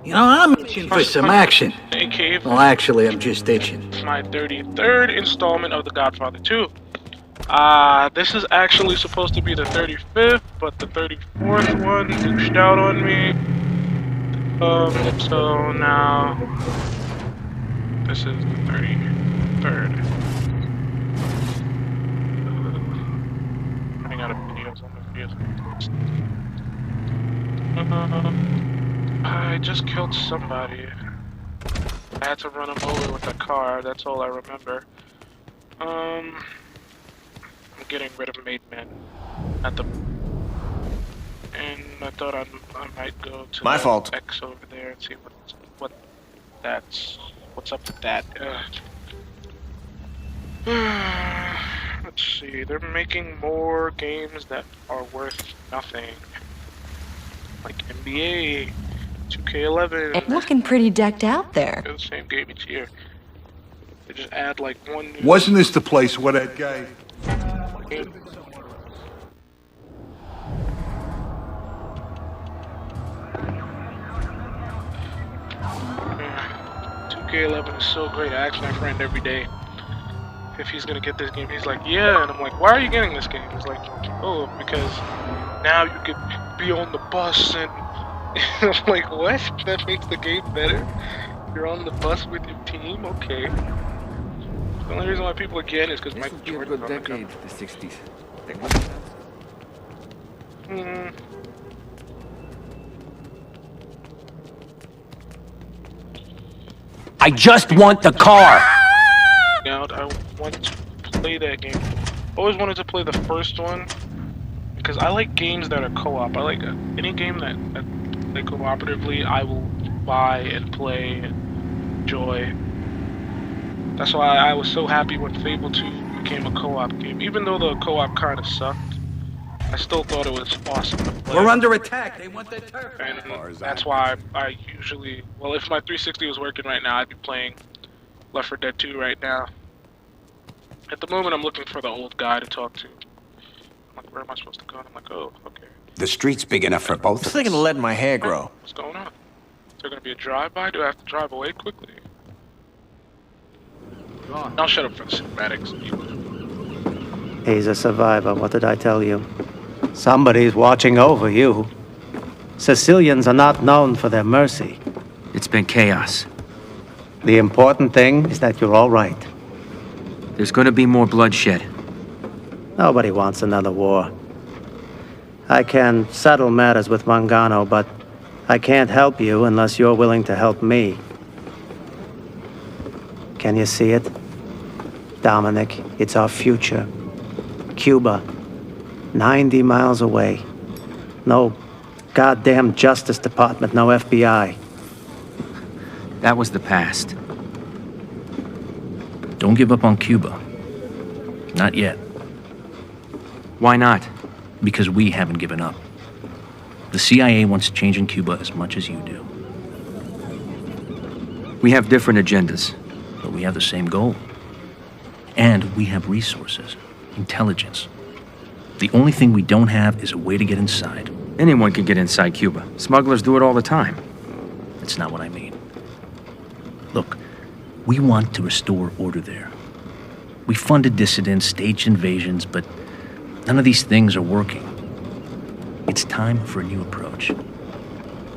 You know, I'm itching for some action. aka Well, actually, I'm just itching. my 33rd installment of the Godfather 2. This is actually supposed to be the 35th, but the 34th one douched out on me. So now this is the 33rd. Running out of videos on the videos. I just killed somebody. I had to run him over with a car, that's all I remember. I'm getting rid of Made Men at the... And I thought I might go to My fault. X over there and see what's up with that. Let's see, they're making more games that are worth nothing. Like NBA, 2K11. It's looking pretty decked out there. They're the same game each year. They just add like one new... Wasn't this the place where that guy... game. 2K11 is so great. I ask my friend every day if he's gonna get this game. He's like, yeah, and I'm like, why are you getting this game? He's like, oh, because now you could be on the bus, and I'm like, what? That makes the game better? You're on the bus with your team? Okay. The only reason why people are getting it is because Michael Jordan's on the cover. The 60s. I just want the car! Now, I want to play that game. Always wanted to play the first one because I like games that are co-op. I like any game that play cooperatively. I will buy and play and enjoy. That's why I was so happy when Fable 2 became a co-op game. Even though the co-op kind of sucked, I still thought it was awesome to play. We're under attack. They want their turf. And that's why I usually... Well, if my 360 was working right now, I'd be playing Left 4 Dead 2 right now. At the moment, I'm looking for the old guy to talk to. I'm like, where am I supposed to go? And I'm like, oh, okay. The street's big enough for both I was of thinking us. of letting my hair grow. What's going on? Is there going to be a drive-by? Do I have to drive away quickly? I'll shut up for the cinematics. He's a survivor, what did I tell you? Somebody's watching over you. Sicilians are not known for their mercy. It's been chaos. The important thing is that you're all right. There's gonna be more bloodshed. Nobody wants another war. I can settle matters with Mangano, but I can't help you unless you're willing to help me. Can you see it? Dominic, it's our future. Cuba, 90 miles away. No goddamn Justice Department, no FBI. That was the past. Don't give up on Cuba. Not yet. Why not? Because we haven't given up. The CIA wants change in Cuba as much as you do. We have different agendas, but we have the same goal. And we have resources, intelligence. The only thing we don't have is a way to get inside. Anyone can get inside Cuba. Smugglers do it all the time. That's not what I mean. Look, we want to restore order there. We funded dissidents, staged invasions, but none of these things are working. It's time for a new approach.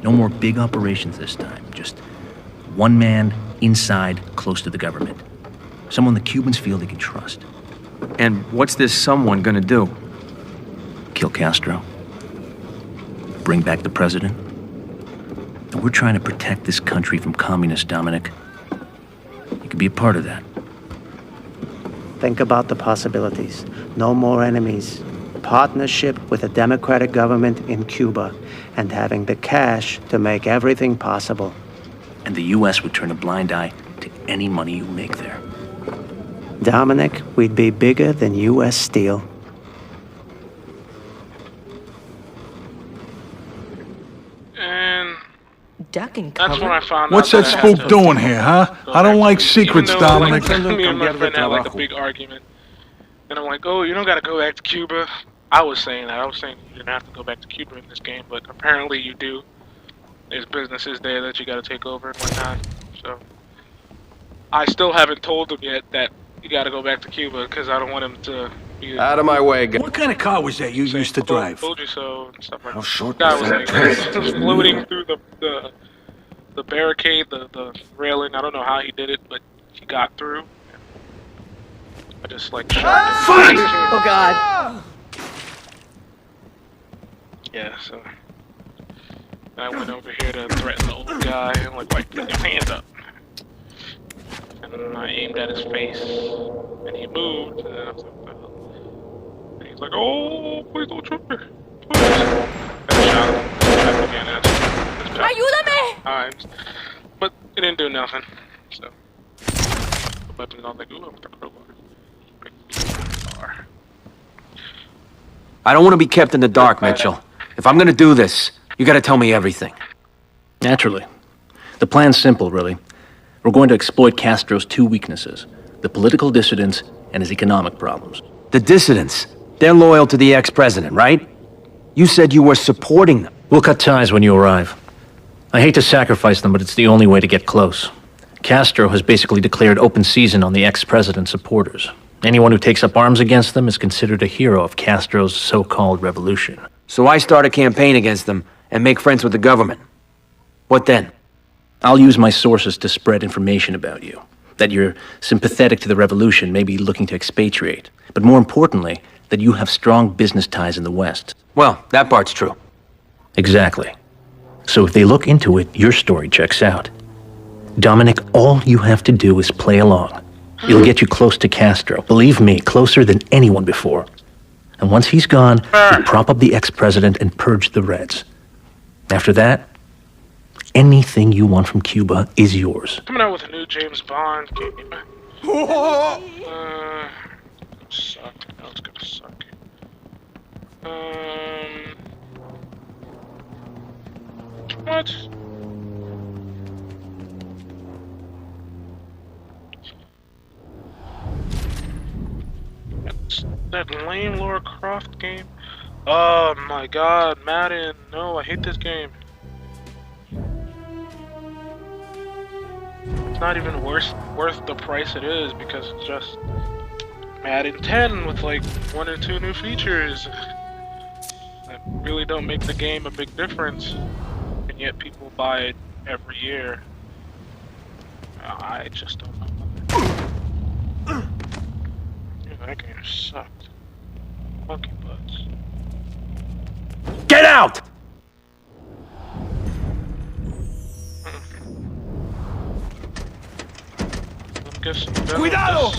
No more big operations this time. Just one man inside, close to the government. Someone the Cubans feel they can trust. And what's this someone gonna do? Kill Castro. Bring back the president. And we're trying to protect this country from communists, Dominic. You could be a part of that. Think about the possibilities. No more enemies. Partnership with a democratic government in Cuba, and having the cash to make everything possible. And the U.S. would turn a blind eye to any money you make there. Dominic, we'd be bigger than U.S. Steel. And Duck and cover. that's when I found What's out that I had spook to doing here, huh? go I don't back like to- secrets, even though, Dominic. Like, me and my friend had like a big argument. And I'm like, oh, you don't gotta go back to Cuba. I was saying that. I was saying you didn't have to go back to Cuba in this game, but apparently you do. there's businesses there that you gotta take over and whatnot. So I still haven't told him yet that you gotta go back to Cuba because I don't want him to be Out of my way, guy. What kind of car was that you saying, used to drive? Told you so and stuff like How that. short Guy was was that like dress? floating through the barricade, the railing. I don't know how he did it, but he got through. I just like shot him. Oh, God. Yeah, so I went over here to threaten the old guy and like, put your hand up. And then I aimed at his face, and he moved. And I was like, what the hell? And he's like, "Oh, please don't shoot me." Please. And I shot him. Shot again at Ayúdame! times, but it didn't do nothing. So the weapons on the ooh, with the crowbar. I don't want to be kept in the dark, Mitchell. If I'm gonna do this, you gotta tell me everything. Naturally. The plan's simple, really. We're going to exploit Castro's two weaknesses, the political dissidents and his economic problems. The dissidents, they're loyal to the ex-president, right? You said you were supporting them. We'll cut ties when you arrive. I hate to sacrifice them, but it's the only way to get close. Castro has basically declared open season on the ex-president's supporters. Anyone who takes up arms against them is considered a hero of Castro's so-called revolution. So I start a campaign against them and make friends with the government. What then? I'll use my sources to spread information about you. That you're sympathetic to the revolution, maybe looking to expatriate. But more importantly, that you have strong business ties in the West. Well, that part's true. Exactly. So if they look into it, your story checks out. Dominic, all you have to do is play along. It'll get you close to Castro. Believe me, closer than anyone before. And once he's gone, you prop up the ex-president and purge the Reds. After that, anything you want from Cuba is yours. Coming out with a new James Bond game. Suck. No, it's gonna suck. What? That lame Laura Croft game. Oh my god, Madden. No, I hate this game. It's not even worth the price it is because it's just Madden 10 with like 1 or 2 new features that really don't make the game a big difference, and yet people buy it every year. I just don't know. Yeah, that game sucked. Monkey butts. Get out! Cuidado!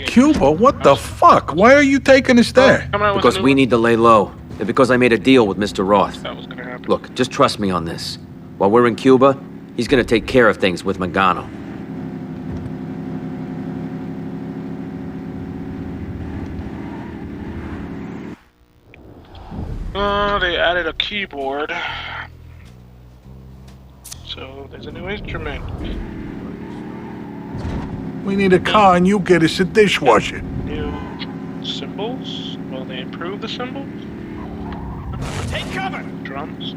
Cuba, what the fuck? Why are you taking us there? Because we need to lay low. And because I made a deal with Mr. Roth. That was gonna happen. Look, just trust me on this. While we're in Cuba, he's gonna take care of things with Magano. They added a keyboard. So there's a new instrument. We need a car and you get us a dishwasher. New symbols? Well, they improved the symbols? Take cover! Drums?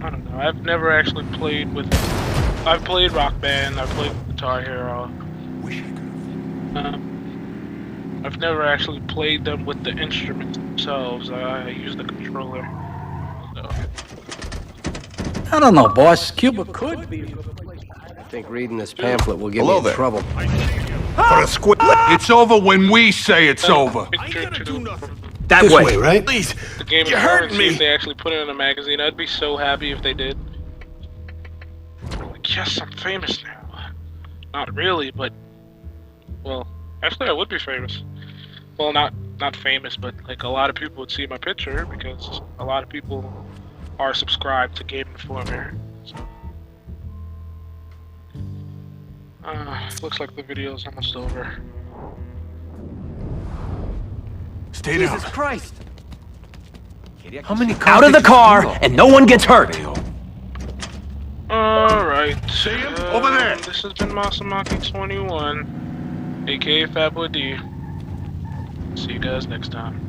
I don't know. I've never actually played with... I've played Rock Band, I've played Guitar Hero. I've never actually played them with the instruments themselves. I use the controller. So. I don't know, boss. Cuba could be a good place. I think reading this pamphlet will get Hello me in there. trouble. For a squid. It's over when we say it's over. Picture to That This way. way, right? Please. the game of Thrones, see if they actually put it in a magazine. I'd be so happy if they did. Like, yes, I'm famous now. Not really, but well, actually, I would be famous. Well, not famous, but like a lot of people would see my picture because a lot of people are subscribed to Game Informer. So. Looks like the video's almost over. Stay down. Jesus Christ! How many cars out of the car, and no one gets hurt. Alright. See him? Over there. This has been Masamaki21, aka Fatboy D. See you guys next time.